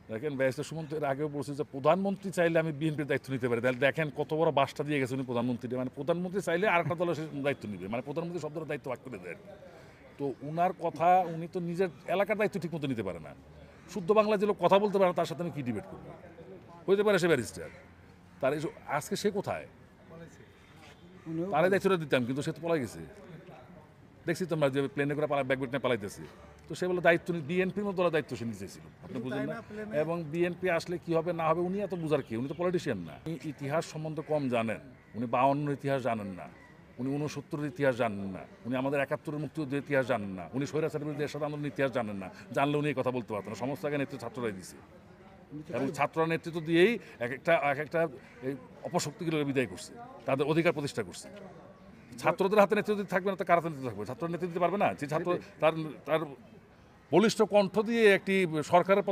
দেখেন ব্যারিস্টার সুমন্ত এর আগেও বলছে যে প্রধানমন্ত্রী চাইলে আমি বিএনপির দায়িত্ব নিতে পারি, তাহলে দেখেন কত বড় বাসটা দিয়ে গেছে উনি প্রধানমন্ত্রী, মানে প্রধানমন্ত্রী চাইলে আর একটা দলের সে দায়িত্ব নিবে, মানে প্রধানমন্ত্রী শব্দটা দায়িত্ব ভাগ করে দেয়। তো উনার কথা উনি তো নিজের এলাকার দায়িত্ব ঠিক মতো নিতে পারে না। শুদ্ধ বাংলা যে লোক কথা বলতে পারে না তার সাথে আমি কী ডিবেট করবো? হইতে পারে সে ব্যারিস্টার, তার আজকে সে কোথায়? তারে দায়িত্বটা দিতাম, কিন্তু সে তো পলাই গেছে। দেখছি তোমরা যে প্লেনে করে ব্যাগ নিয়ে পালাইতেছে, তো সে বলে দায়িত্ব বিএনপির মতো দায়িত্ব সে নিতেছিল, আপনি বুঝলেন না? এবং বিএনপি আসলে কি হবে না হবে উনি এত বুঝার কি, উনি তো পলিটিশিয়ান না। উনি ইতিহাস সম্বন্ধে কম জানেন, উনি 52-এর ইতিহাস জানেন না, উনি 69-এর ইতিহাস জানেন না, উনি আমাদের 71-এর মুক্তিযুদ্ধের ইতিহাস জানেন না, উনি স্বৈরাচারের বিরুদ্ধে এরশাদ আন্দোলনের ইতিহাস জানেন না। জানলে উনি এই কথা বলতে পারতেন না। সমস্ত আগে নেতৃত্ব ছাত্ররাই দিছে, এবং ছাত্ররা নেতৃত্ব দিয়েই এক একটা এই অপশক্তিগুলোকে বিদায় করছে, তাদের অধিকার প্রতিষ্ঠা করছে। ছাত্রদের হাতে নেতৃত্ব থাকবে না, তো কার হাতে নেতৃত্ব থাকবে? ছাত্র নেতৃত্ব দিতে পারবে না? যে ছাত্র তার বলিষ্ঠ কণ্ঠ দিয়ে একটি সরকারের